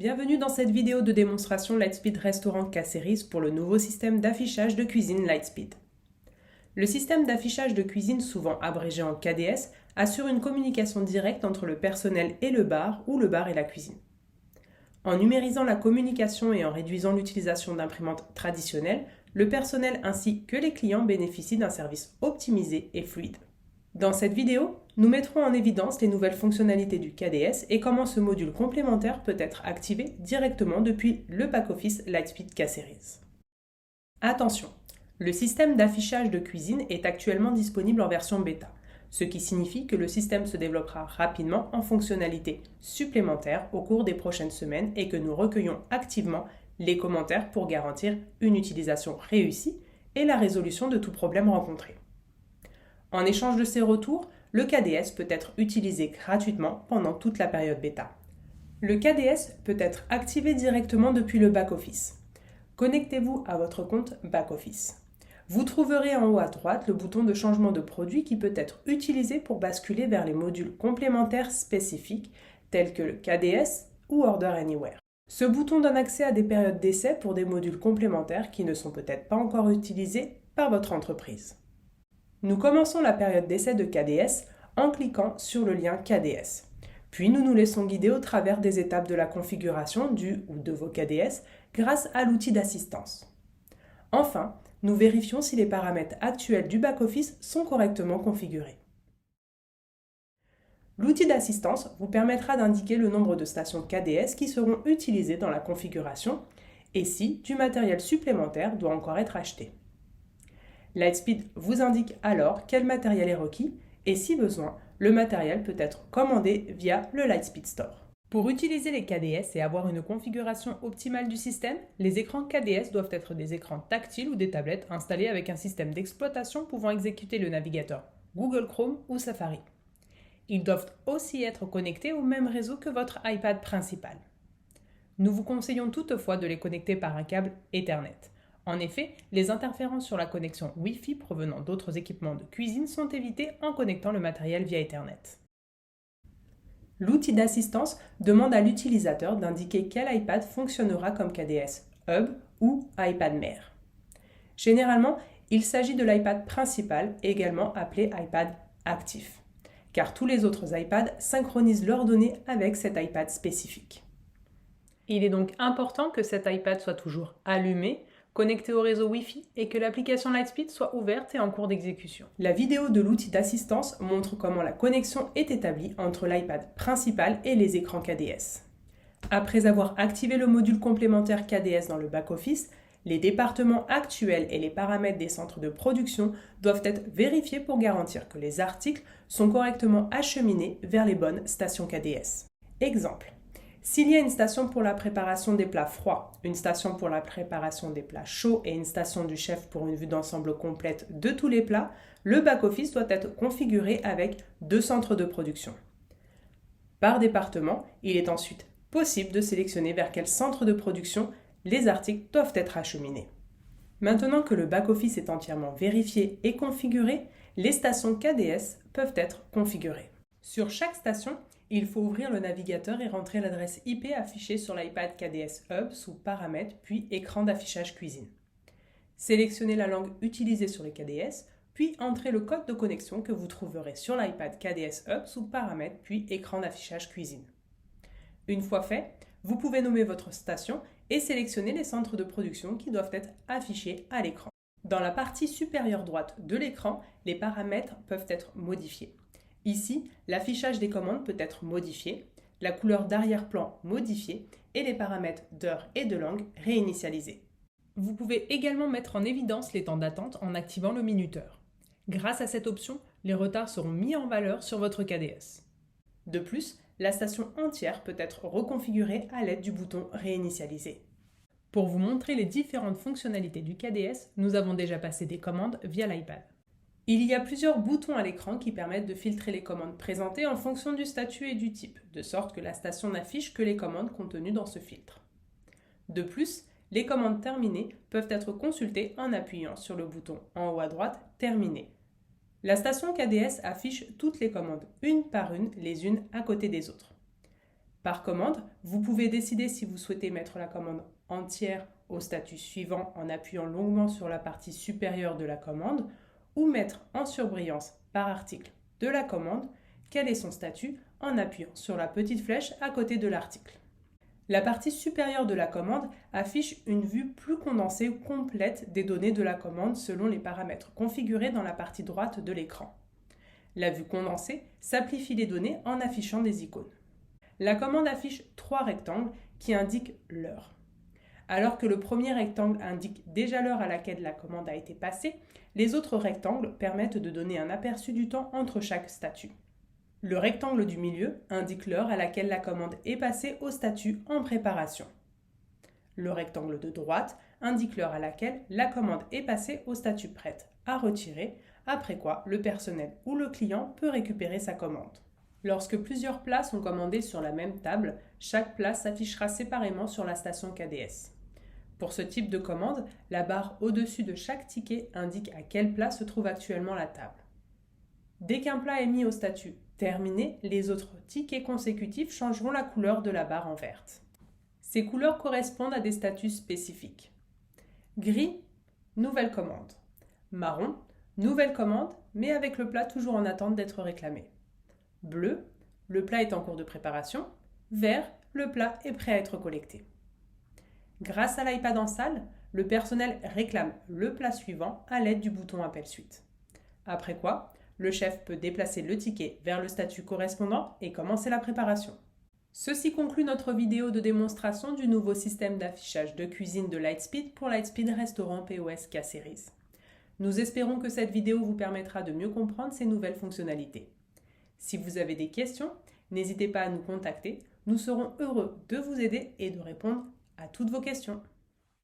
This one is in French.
Bienvenue dans cette vidéo de démonstration Lightspeed Restaurant K-Series pour le nouveau système d'affichage de cuisine Lightspeed. Le système d'affichage de cuisine, souvent abrégé en KDS, assure une communication directe entre le personnel et le bar ou le bar et la cuisine. En numérisant la communication et en réduisant l'utilisation d'imprimantes traditionnelles, le personnel ainsi que les clients bénéficient d'un service optimisé et fluide. Dans cette vidéo, nous mettrons en évidence les nouvelles fonctionnalités du KDS et comment ce module complémentaire peut être activé directement depuis le back-office Lightspeed K-Series. Attention, le système d'affichage de cuisine est actuellement disponible en version bêta, ce qui signifie que le système se développera rapidement en fonctionnalités supplémentaires au cours des prochaines semaines et que nous recueillons activement les commentaires pour garantir une utilisation réussie et la résolution de tout problème rencontré. En échange de ces retours, le KDS peut être utilisé gratuitement pendant toute la période bêta. Le KDS peut être activé directement depuis le back-office. Connectez-vous à votre compte back-office. Vous trouverez en haut à droite le bouton de changement de produit qui peut être utilisé pour basculer vers les modules complémentaires spécifiques tels que le KDS ou Order Anywhere. Ce bouton donne accès à des périodes d'essai pour des modules complémentaires qui ne sont peut-être pas encore utilisés par votre entreprise. Nous commençons la période d'essai de KDS en cliquant sur le lien KDS. Puis nous nous laissons guider au travers des étapes de la configuration du ou de vos KDS grâce à l'outil d'assistance. Enfin, nous vérifions si les paramètres actuels du back-office sont correctement configurés. L'outil d'assistance vous permettra d'indiquer le nombre de stations KDS qui seront utilisées dans la configuration et si du matériel supplémentaire doit encore être acheté. Lightspeed vous indique alors quel matériel est requis et si besoin, le matériel peut être commandé via le Lightspeed Store. Pour utiliser les KDS et avoir une configuration optimale du système, les écrans KDS doivent être des écrans tactiles ou des tablettes installées avec un système d'exploitation pouvant exécuter le navigateur Google Chrome ou Safari. Ils doivent aussi être connectés au même réseau que votre iPad principal. Nous vous conseillons toutefois de les connecter par un câble Ethernet. En effet, les interférences sur la connexion Wi-Fi provenant d'autres équipements de cuisine sont évitées en connectant le matériel via Ethernet. L'outil d'assistance demande à l'utilisateur d'indiquer quel iPad fonctionnera comme KDS Hub ou iPad mère. Généralement, il s'agit de l'iPad principal, également appelé iPad actif, car tous les autres iPads synchronisent leurs données avec cet iPad spécifique. Il est donc important que cet iPad soit toujours allumé, connecté au réseau Wi-Fi et que l'application Lightspeed soit ouverte et en cours d'exécution. La vidéo de l'outil d'assistance montre comment la connexion est établie entre l'iPad principal et les écrans KDS. Après avoir activé le module complémentaire KDS dans le back-office, les départements actuels et les paramètres des centres de production doivent être vérifiés pour garantir que les articles sont correctement acheminés vers les bonnes stations KDS. Exemple. S'il y a une station pour la préparation des plats froids, une station pour la préparation des plats chauds et une station du chef pour une vue d'ensemble complète de tous les plats, le back-office doit être configuré avec 2 centres de production. Par département, il est ensuite possible de sélectionner vers quel centre de production les articles doivent être acheminés. Maintenant que le back-office est entièrement vérifié et configuré, les stations KDS peuvent être configurées. Sur chaque station, il faut ouvrir le navigateur et rentrer l'adresse IP affichée sur l'iPad KDS Hub sous Paramètres puis Écran d'affichage cuisine. Sélectionnez la langue utilisée sur les KDS, puis entrez le code de connexion que vous trouverez sur l'iPad KDS Hub sous Paramètres puis Écran d'affichage cuisine. Une fois fait, vous pouvez nommer votre station et sélectionner les centres de production qui doivent être affichés à l'écran. Dans la partie supérieure droite de l'écran, les paramètres peuvent être modifiés. Ici, l'affichage des commandes peut être modifié, la couleur d'arrière-plan modifiée et les paramètres d'heure et de langue réinitialisés. Vous pouvez également mettre en évidence les temps d'attente en activant le minuteur. Grâce à cette option, les retards seront mis en valeur sur votre KDS. De plus, la station entière peut être reconfigurée à l'aide du bouton Réinitialiser. Pour vous montrer les différentes fonctionnalités du KDS, nous avons déjà passé des commandes via l'iPad. Il y a plusieurs boutons à l'écran qui permettent de filtrer les commandes présentées en fonction du statut et du type, de sorte que la station n'affiche que les commandes contenues dans ce filtre. De plus, les commandes terminées peuvent être consultées en appuyant sur le bouton en haut à droite « Terminer ». La station KDS affiche toutes les commandes une par une, les unes à côté des autres. Par commande, vous pouvez décider si vous souhaitez mettre la commande entière au statut suivant en appuyant longuement sur la partie supérieure de la commande ou mettre en surbrillance par article de la commande quel est son statut en appuyant sur la petite flèche à côté de l'article. La partie supérieure de la commande affiche une vue plus condensée ou complète des données de la commande selon les paramètres configurés dans la partie droite de l'écran. La vue condensée simplifie les données en affichant des icônes. La commande affiche 3 rectangles qui indiquent l'heure. Alors que le premier rectangle indique déjà l'heure à laquelle la commande a été passée, les autres rectangles permettent de donner un aperçu du temps entre chaque statut. Le rectangle du milieu indique l'heure à laquelle la commande est passée au statut en préparation. Le rectangle de droite indique l'heure à laquelle la commande est passée au statut prête à retirer, après quoi le personnel ou le client peut récupérer sa commande. Lorsque plusieurs plats sont commandés sur la même table, chaque plat s'affichera séparément sur la station KDS. Pour ce type de commande, la barre au-dessus de chaque ticket indique à quel plat se trouve actuellement la table. Dès qu'un plat est mis au statut terminé, les autres tickets consécutifs changeront la couleur de la barre en verte. Ces couleurs correspondent à des statuts spécifiques. Gris, nouvelle commande. Marron, nouvelle commande, mais avec le plat toujours en attente d'être réclamé. Bleu, le plat est en cours de préparation. Vert, le plat est prêt à être collecté. Grâce à l'iPad en salle, le personnel réclame le plat suivant à l'aide du bouton Appel suite. Après quoi, le chef peut déplacer le ticket vers le statut correspondant et commencer la préparation. Ceci conclut notre vidéo de démonstration du nouveau système d'affichage de cuisine de Lightspeed pour Lightspeed Restaurant POS K-Series. Nous espérons que cette vidéo vous permettra de mieux comprendre ces nouvelles fonctionnalités. Si vous avez des questions, n'hésitez pas à nous contacter, nous serons heureux de vous aider et de répondre à toutes vos questions.